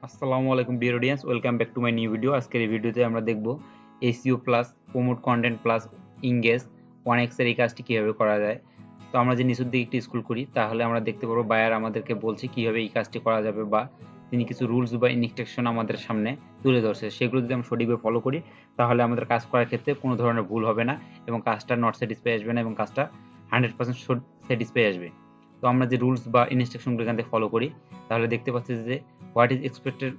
আসসালামু আলাইকুম dear audience, welcome back to my new video. আজকের এই ভিডিওতে আমরা দেখব SEO plus promote content plus engage 1x এর এই কাজটি কীভাবে করা যায়। তো আমরা যে নিচের দিকে একটি স্কুল করি তাহলে আমরা দেখতে পারবো বায়ার আমাদেরকে বলছে কীভাবে এই কাজটি করা যাবে, বা তিনি কিছু রুলস বা ইনস্ট্রাকশন আমাদের সামনে তুলে ধরছে। সেগুলো যদি আমরা সঠিকভাবে ফলো করি তাহলে আমাদের কাজ করার ক্ষেত্রে কোনো ধরনের ভুল হবে না এবং কাজটা নট স্যাটিসফাই আসবে না এবং কাজটা 100% স্যাটিসফাই আসবে। তো আমরা যে রুলস বা ইনস্ট্রাকশনগুলো এখান থেকে ফলো করি তাহলে দেখতে পাচ্ছি যে হোয়াট ইজ এক্সপেক্টেড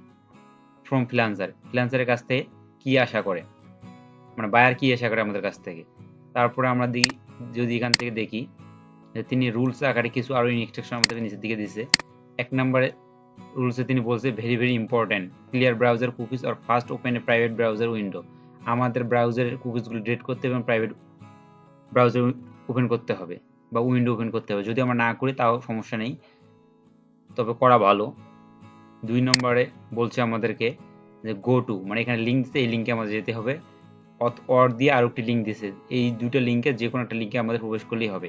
ফ্রম ফ্রিল্যান্সারের কাছ থেকে কি আশা করে, মানে বায়ার কি আশা করে আমাদের কাছ থেকে। তারপরে আমরা যদি এখান থেকে দেখি যে তিনি রুলস আকারে কিছু আরও ইনস্ট্রাকশন আমাদের নিচের দিকে দিছে। 1 নম্বরে রুলসে তিনি বলছে very very important, clear browser cookies or first open A private browser window. আমাদের ব্রাউজারের কুকিজগুলো ডিলিট করতে এবং প্রাইভেট ব্রাউজার ওপেন করতে হবে বা উইন্ডো ওপেন করতে হবে। যদি আমরা না করি তাও সমস্যা নেই, তবে করা ভালো। 2 নম্বরে বলছে আমাদেরকে যে গো টু, মানে এখানে লিঙ্ক দিচ্ছে, এই লিঙ্কে আমাদের যেতে হবে। অর দিয়ে আরও একটি লিঙ্ক দিছে, এই দুটো লিঙ্কে যে কোনো একটা লিঙ্কে আমাদের প্রবেশ করলেই হবে।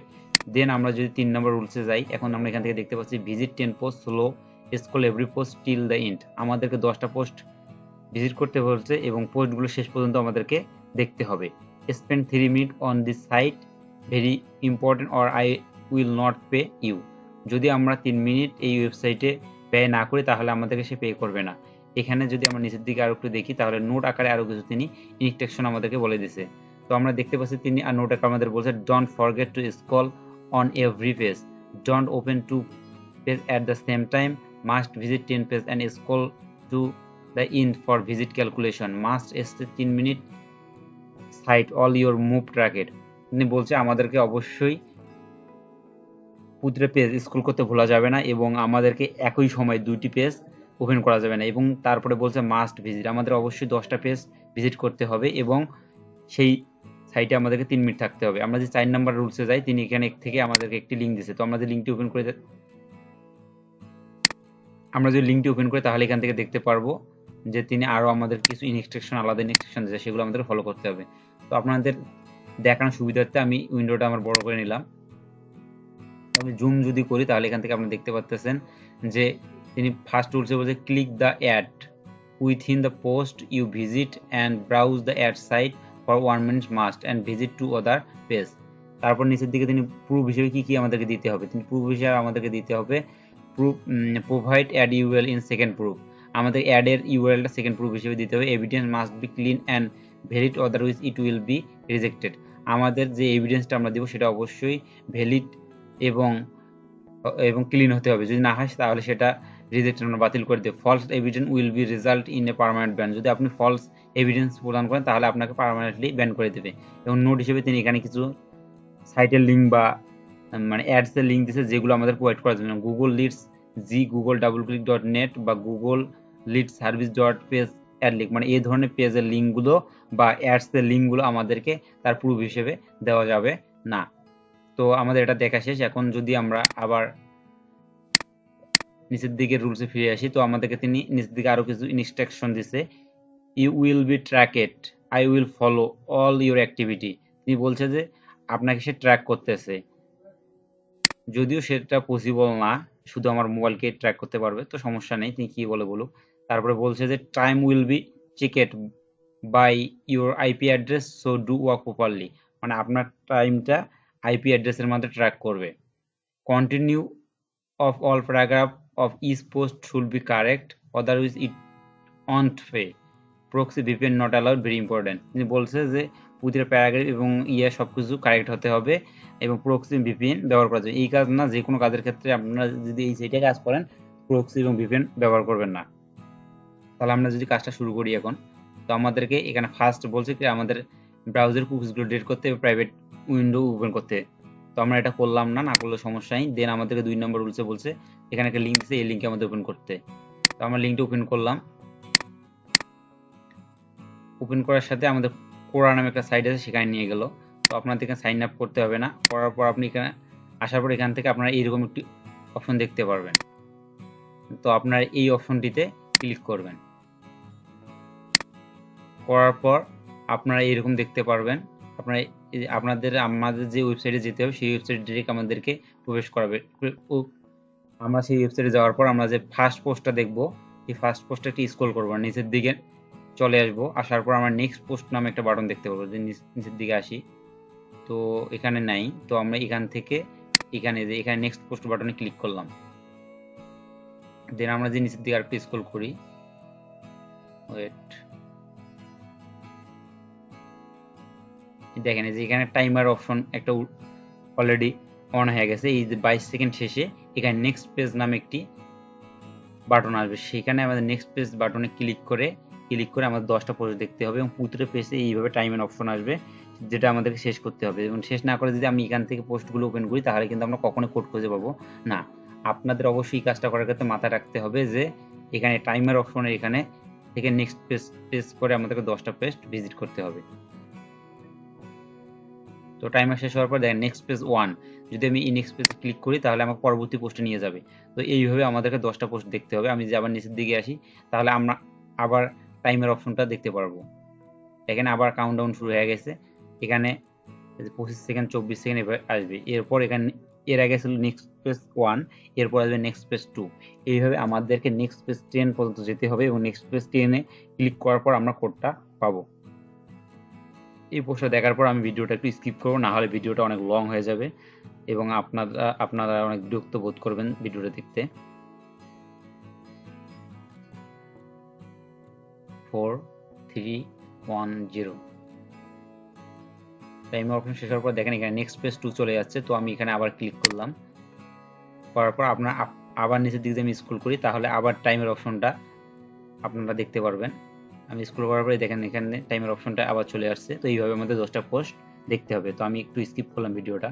দেন আমরা যদি 3 নম্বর রুলসে যাই, এখন আমরা এখান থেকে দেখতে পাচ্ছি visit 10 post, slow scroll every post till the end. আমাদেরকে 10টা পোস্ট ভিজিট করতে বলছে এবং পোস্টগুলো শেষ পর্যন্ত আমাদেরকে দেখতে হবে। Spend 3 minute on this site, very important or I will not pay you. যদি আমরা 3 মিনিট এই ওয়েবসাইটে ব্যয় না করি তাহলে আমাদেরকে সে পে করবে না। এখানে যদি আমরা নিচের দিকে আরও একটু দেখি তাহলে নোট আকারে আরও কিছু তিনি ইনস্ট্রাকশন আমাদেরকে বলে দিছে। তো আমরা দেখতে পাচ্ছি তিনি আর নোট আকারে আমাদের বলছে don't forget to scroll on every page, don't open two page at the same time, must visit 10 page and scroll to the end for visit calculation, must stay 3 minute site all your move tracked. তিনি বলছে আমাদেরকে অবশ্যই প্রতিটা page scroll করতে ভোলা যাবে না এবং আমাদেরকে একই সময় 2টি পেজ ওপেন করা যাবে না, এবং তারপরে বলছে মাস্ট ভিজিট, আমাদের অবশ্যই 10টা পেজ ভিজিট করতে হবে এবং সেই সাইটে আমাদেরকে 3 মিনিট থাকতে হবে। আমরা যে 4 নাম্বার রুলসে যাই, তিনি এখানে থেকে আমাদেরকে একটি লিঙ্ক দিয়েছে। তো আমরা যে লিঙ্কটি ওপেন করে তাহলে এখান থেকে দেখতে পারবো যে তিনি আরও আমাদের কিছু ইনস্ট্রাকশন, আলাদা ইনস্ট্রাকশন দিয়েছে, সেগুলো আমাদের ফলো করতে হবে। তো আপনাদের দেখানোর সুবিধার্থে আমি উইন্ডোটা আমার বড় করে নিলাম। আমি জুম যদি করি তাহলে এখান থেকে আপনি দেখতে পাচ্ছেন যে তিনি ফার্স্ট রুলসে বলছে click the ad within the post you visit and browse the ad site for 1 minute must and visit to other page. তারপর নিচের দিকে তিনি প্রুফ হিসেবে কি আমাদেরকে দিতে হবে, তিনি প্রুফ হিসেবে আমাদেরকে দিতে হবে provide ad URL in second proof. আমাদের অ্যাডের ইউএলটা সেকেন্ড প্রুফ হিসেবে দিতে হবে। Evidence must be clean and valid, otherwise it will be rejected. আমাদের যে এভিডেন্সটা আমরা দিব সেটা অবশ্যই ভ্যালিড এবং ক্লিন হতে হবে। যদি না হয় তাহলে সেটা রিজেক্ট, আমরা বাতিল করে দেব। False evidence will be result in a permanent ban. যদি আপনি ফলস এভিডেন্স প্রদান করেন তাহলে আপনাকে পার্মানেন্টলি ব্যান করে দেবে। এবং নোট হিসেবে তিনি এখানে কিছু সাইটের লিঙ্ক বা মানে অ্যাডসের লিঙ্ক দিয়েছে যেগুলো আমাদের প্রোভাইড করার জন্য। গুগল লিডস google.click.net বা Google lead service dot page ad link, মানে এই ধরনের পেজের লিঙ্কগুলো বা অ্যাডসের লিঙ্কগুলো আমাদেরকে তার প্রুফ হিসেবে দেওয়া যাবে না। তো আমাদের এটা দেখা শেষ। এখন যদি আমরা আবার নিচের দিকে রুলসে ফিরে আসি, তো আমাদেরকে তিনি নিচের দিকে আরও কিছু ইনস্ট্রাকশন দিছে। You will be tracked, I will follow all your activity. তিনি বলছে যে আপনাকে সে ট্র্যাক করতেছে, যদিও সেটা পসিবল না, শুধু আমার মোবাইলকে ট্র্যাক করতে পারবে, তো সমস্যা নেই, তিনি কি বলে বলুক। তারপরে বলছে যে time will be checked by your IP address, so do work properly, মানে আপনার টাইমটা আইপি অ্যাড্রেসের মধ্যে ট্র্যাক করবে। Continue of all paragraph of each post should be correct, otherwise it won't pay. Proxy VPN not allowed, very important. তিনি বলছে যে প্রতিটা প্যারাগ্রাফ এবং সব কিছু কারেক্ট হতে হবে এবং প্রক্সি ভিপিএন ব্যবহার করা যায়। এই কাজ না, যে কোনো কাজের ক্ষেত্রে আপনারা যদি এই সাইটে কাজ করেন প্রক্সি এবং ভিপিএন ব্যবহার করবেন না। তাহলে আমরা যদি কাজটা শুরু করি এখন, তো আমাদেরকে এখানে ফার্স্ট বলছে কি আমাদের ব্রাউজার কুকিজগুলো ডিলিট করতে হবে, প্রাইভেট উইন্ডো ওপেন করতে। তো আমরা এটা করলাম না, করলে সমস্যা নেই। দেন আমাদেরকে 2 নম্বর রুলসে বলছে এখানে একটা লিঙ্ক দিচ্ছে, এই লিঙ্কে আমাদের ওপেন করতে। তো আমরা লিঙ্কটা ওপেন করলাম। ওপেন করার সাথে আমাদের কোরা নামে একটা সাইট আছে, সেখানে নিয়ে গেল। তো আপনাদের এখানে সাইন আপ করতে হবে না। করার পর আপনি এখানে আসার পর এখান থেকে আপনারা এইরকম একটি অপশন দেখতে পারবেন। তো আপনারা এই অপশনটিতে ক্লিক করবেন। করার পর আপনারা এরকম দেখতে পারবেন। আমাদের যে ওয়েবসাইটে যেতে হবে সেই ওয়েবসাইট ডিরেক্ট আমাদেরকে প্রবেশ করাবে। আমরা সেই ওয়েবসাইটে যাওয়ার পর আমরা যে ফার্স্ট পোস্টটা দেখব এই ফার্স্ট পোস্টে একটি স্ক্রল করবো, নিচের দিকে চলে আসবো। আসার পর আমরা নেক্সট পোস্ট নামে একটা বাটন দেখতে পাবো, যে নিচের দিকে আসি, তো এখানে নাই। তো আমরা এখান থেকে এখানে নেক্সট পোস্ট বাটনে ক্লিক করলাম। দেন আমরা যে নিচের দিকে আরেকটু স্ক্রল করি, ওয়েট, দেখেন এই যে এখানে টাইমার অপশন একটা অলরেডি অন হয়ে গেছে। এই যে 22 সেকেন্ড শেষে এখানে নেক্সট পেজ নামে একটি বাটন আসবে, সেখানে আমাদের নেক্সট পেজ বাটনে ক্লিক করে আমাদের 10টা পোস্ট দেখতে হবে এবং প্রতিটা পেজে এইভাবে টাইমের অপশন আসবে, যেটা আমাদেরকে শেষ করতে হবে। এবং শেষ না করে যদি আমি এখান থেকে পোস্টগুলো ওপেন করি তাহলে কিন্তু আমরা কখনোই কোড খুঁজে পাবো না। আপনাদের অবশ্যই কাজটা করার ক্ষেত্রে মাথায় রাখতে হবে যে এখানে টাইমার অপশনের এখানে থেকে নেক্সট পেজ করে আমাদেরকে 10টা পেজ ভিজিট করতে হবে। তো টাইমার শেষ হওয়ার পর দেখেন নেক্সট পেজ 1, যদি আমি এই নেক্সট পেজে ক্লিক করি তাহলে আমার পরবর্তী পোস্টে নিয়ে যাবে। তো এইভাবে আমাদেরকে 10টা পোস্ট দেখতে হবে। আমি যদি আবার নিচের দিকে আসি তাহলে আমরা আবার টাইমের অপশনটা দেখতে পারবো। এখানে আবার কাউন্টডাউন শুরু হয়ে গেছে, এখানে 25 সেকেন্ড 24 সেকেন্ড এভাবে আসবে। এরপর এখানে এর আগে ছিল নেক্সট পেজ 1, এরপর আসবে নেক্সট পেজ 2। এইভাবে আমাদেরকে নেক্সট পেজ 10 পর্যন্ত যেতে হবে এবং নেক্সট পেজ 10-এ ক্লিক করার পর আমরা কোডটা পাবো। এই পোস্টটা দেখার পর আমি ভিডিওটা একটু স্কিপ করবো, না হলে ভিডিওটা অনেক লং হয়ে যাবে এবং আপনারা অনেক বিরক্ত বোধ করবেন ভিডিওটা দেখতে। 4 3 1 0 টাইমার অপশন শেষ হওয়ার পর দেখেন এখানে নেক্সট পেজ 2 চলে যাচ্ছে। তো আমি এখানে আবার ক্লিক করলাম, করার পর আপনার আবার নিচের দিকে আমি স্ক্রল করি তাহলে আবার টাইমের অপশনটা আপনারা দেখতে পারবেন। আমি স্ক্রল করার পরে দেখেন এখানে টাইমের অপশনটা আবার চলে আসছে। তো এইভাবে আমাদের 10টা পোস্ট দেখতে হবে। তো আমি একটু স্কিপ করলাম ভিডিওটা।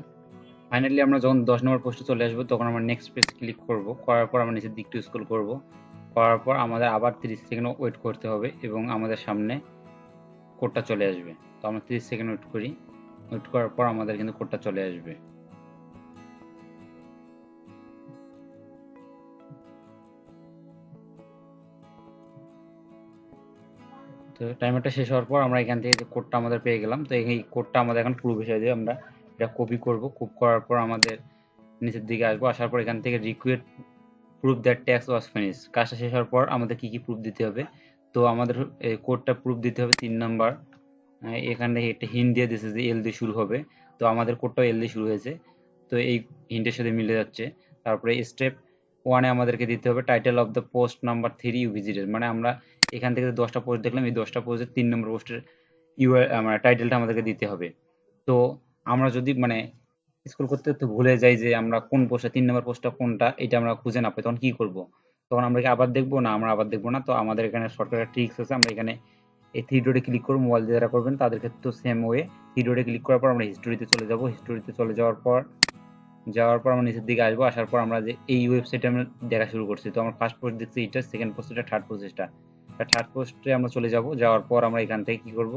ফাইনালি আমরা যখন 10 নম্বর পোস্টে চলে আসবো তখন আমরা নেক্সট পেজ ক্লিক করব, করার পর আমরা নিচের দিকে একটু স্ক্রল করব, করার পর আমাদের আবার 30 সেকেন্ড ওয়েট করতে হবে এবং আমাদের সামনে কোডটা চলে আসবে। তো আমরা 30 সেকেন্ড ওয়েট করি, ওয়েট করার পর আমাদের কিন্তু কোডটা চলে আসবে। তো টাইমারটা শেষ হওয়ার পর আমরা এখান থেকে যে কোডটা আমাদের পেয়ে গেলাম। তো এই কোডটা আমাদের এখন প্রুফ হিসেবে আমরা এটা কপি করব। কপি করার পর আমাদের নিচের দিকে আসবো, আসার পর এখান থেকে request proof that tax was finish, কাজটা শেষ হওয়ার পর আমাদের কি কি প্রুফ দিতে হবে। তো আমাদের কোডটা প্রুফ দিতে হবে 3 নাম্বার। এখানে একটা হিন্ট দিয়ে দিয়েছে যে এল দিয়ে শুরু হবে, তো আমাদের কোডটাও এল দিয়ে শুরু হয়েছে, তো এই হিন্টের সাথে মিলে যাচ্ছে। তারপরে স্টেপ 1-এ আমাদেরকে দিতে হবে title of the post number 3 you visited, মানে আমরা এখান থেকে 10টা পোস্ট দেখলাম, এই 10টা পোস্টের 3 নম্বর পোস্টের মানে টাইটেলটা আমাদেরকে দিতে হবে। তো আমরা যদি মানে স্ক্রল করতে করতে ভুলে যাই যে আমরা কোন পোস্টটা 3 নম্বর পোস্টটা কোনটা, এটা আমরা খুঁজে না পাই, তখন কি করব? তখন আমরা কি আবার দেখবো না? আমরা আবার দেখবো না। তো আমাদের এখানে শর্টকাট ট্রিক্স আছে। আমরা এখানে এই থ্রি ডটে ক্লিক করবো, মোবাইল দিয়ে যারা করবেন তাদের ক্ষেত্রে তো সেম ওয়ে। থ্রি ডটে ক্লিক করার পর আমরা হিস্টোরিতে চলে যাব। হিস্টোরিতে চলে যাওয়ার পর আমরা নিচের দিকে আসবো। আসার পর আমরা যে এই ওয়েবসাইটে আমরা দেখা শুরু করছি, তো আমরা ফার্স্ট পোস্ট দেখছি এটা, সেকেন্ড পোস্ট এটা, থার্ড পোস্ট এটা। থার্ড পোস্টে আমরা চলে যাব। যাওয়ার পর আমরা এখান থেকে কি করব,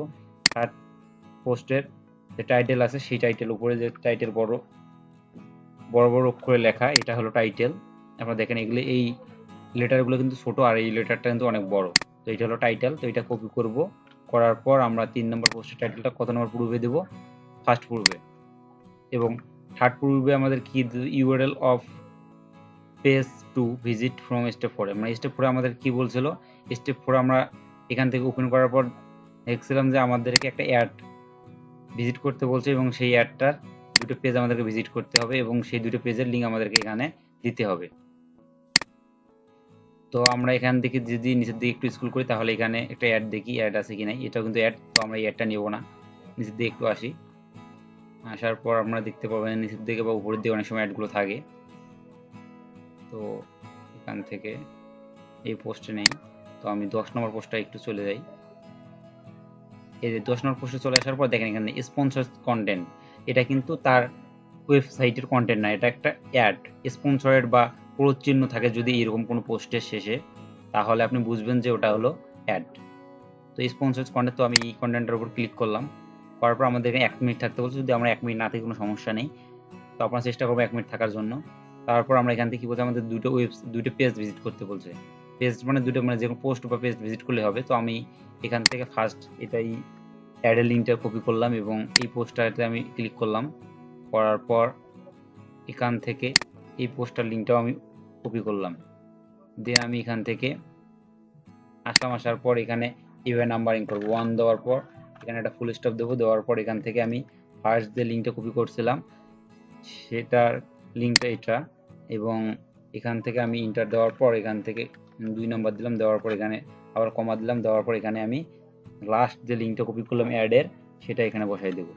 থার্ড পোস্টের যে টাইটেল আছে সেই টাইটেল উপরে যে টাইটেল বড় বড় অক্ষরে লেখা, এটা হলো টাইটেল। আপনারা দেখেন এগুলো এই লেটারগুলো কিন্তু ছোট আর এই লেটারটা কিন্তু অনেক বড়। তো এটা হলো টাইটেল। তো এটা কপি করব, করার পর আমরা 3 নম্বর পোস্টের টাইটেলটা কত নম্বর পূর্বে দেব, ফার্স্ট পূর্বে, এবং থার্ড পূর্বে আমাদের কি URL of page to visit from step 4। মানে স্টেপ 4 আমাদের কি বলছিল, স্টেপ 4 আমরা এখান থেকে ওপেন করার পর দেখছিলাম যে আমাদেরকে একটা অ্যাড ভিজিট করতে বলছে এবং সেই অ্যাডটার দুটো পেজ আমাদেরকে ভিজিট করতে হবে এবং সেই দুটো পেজের লিঙ্ক আমাদেরকে এখানে দিতে হবে। তো আমরা এখান থেকে যদি নিচের দিকে একটু স্ক্রল করি তাহলে এখানে একটা অ্যাড দেখি, অ্যাড আছে কি নাই। এটাও কিন্তু অ্যাড, তো আমরা এই অ্যাডটা নেব না। নিচের দিকে একটু আসি, আসার পর আমরা দেখতে পাবেন নিচের দিকে বা উপরের দিকে অনেক সময় অ্যাডগুলো থাকে। তো এখান থেকে এই পোস্টে নেই, তো আমি 10 নম্বর পোস্টটা একটু চলে যাই। এই যে 10 নম্বর পোস্টে চলে আসার পর দেখেন এখানে স্পন্সর কন্টেন্ট, এটা কিন্তু তার ওয়েবসাইটের কন্টেন্ট না, এটা একটা অ্যাড। স্পন্সরেড বা প্রচিহ্ন থাকে যদি এরকম কোনো পোস্টের শেষে, তাহলে আপনি বুঝবেন যে ওটা হলো অ্যাড। তো স্পন্সরড কন্টেন্ট, তো আমি এই কন্টেন্টের উপর ক্লিক করলাম, করার পর আমাদের এখানে 1 মিনিট থাকতে বলছে। যদি আমরা 1 মিনিট না থাকি কোনো সমস্যা নেই, তো আপনারা চেষ্টা করবো 1 মিনিট থাকার জন্য। তারপর আমরা এখান থেকে কি বলছে, আমাদের দুটো পেজ ভিজিট করতে বলছে। পেজ মানে দুটো, মানে যে কোনো পোস্ট বা পেজ ভিজিট করলে হবে। তো আমি এখান থেকে ফার্স্ট এটাই অ্যাডের লিঙ্কটা কপি করলাম এবং এই পোস্টটাতে আমি ক্লিক করলাম, করার পর এখান থেকে এই পোস্টার লিঙ্কটাও আমি কপি করলাম। দিয়ে আমি এখান থেকে আসার পর এখানে এভাবে নাম্বারিং করব 1 দেওয়ার পর এখানে একটা ফুল স্টপ দেবো, দেওয়ার পর এখান থেকে আমি ফার্স্ট যে লিঙ্কটা কপি করছিলাম সেটার লিঙ্কটা এটা, এবং এখান থেকে আমি ইন্টার দেওয়ার পর এখান থেকে 2 নাম্বার দিলাম, দেওয়ার পর এখানে আবার কমা দিলাম, দেওয়ার পর এখানে আমি লাস্ট যে লিঙ্কটা কপি করলাম অ্যাডের সেটা এখানে বসাই দেব।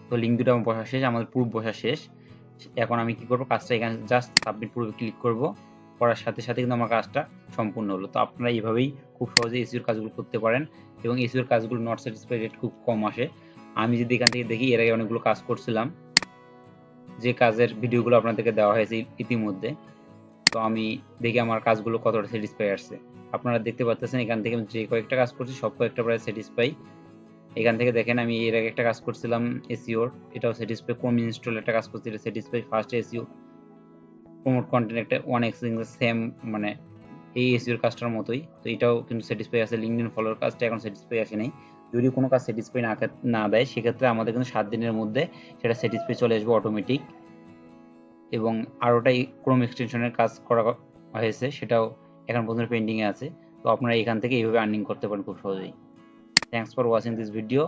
তো লিঙ্ক দুটো আমার বসা শেষ, আমাদের প্রুফ বসা শেষ। এখন আমি কি করব, কাজটা এখানে জাস্ট সাবমিট প্রুফে ক্লিক করব, করার সাথে সাথে কিন্তু আমার কাজটা সম্পূর্ণ হলো। তো আপনারা এইভাবেই খুব সহজে এসইওর কাজগুলো করতে পারেন, এবং এসইওর কাজগুলো নট স্যাটিসফাই রেট খুব কম আসে। আমি যদি এখান থেকে দেখি, এর আগে অনেকগুলো কাজ করছিলাম যে কাজের ভিডিওগুলো আপনাদেরকে দেওয়া হয়েছে ইতিমধ্যে, তো আমি দেখি আমার কাজগুলো কতটা স্যাটিসফাই আসছে। আপনারা দেখতে পাচ্ছেন এখান থেকে যে কয়েকটা কাজ করছি সব কয়েকটা প্রায় স্যাটিসফাই। এখান থেকে দেখেন আমি এর আগে একটা কাজ করছিলাম এসইওর, এটাও স্যাটিসফাই। ক্রোম ইনস্টল একটা কাজ করছি, এটা satisfy. First SEO promote content একটা 1x সেম, মানে এই এসইওর কাজটার মতোই, তো এটাও কিন্তু স্যাটিসফাই আছে। লিঙ্কডইন ফলোর কাজটা এখন স্যাটিসফাই আসে নাই। যদি কোনো কাজ স্যাটিসফাই না দেয় সেক্ষেত্রে আমাদের কিন্তু 7 দিনের মধ্যে সেটা স্যাটিসফাই চলে আসবে অটোমেটিক। এবং আরোটা ক্রোম এক্সটেনশনের কাজ করা হয়েছে, সেটাও এখন পর্যন্ত পেন্ডিংয়ে আছে। তো আপনারা এখান থেকে এইভাবে আর্নিং করতে পারেন খুব সহজেই। Thanks for watching this video.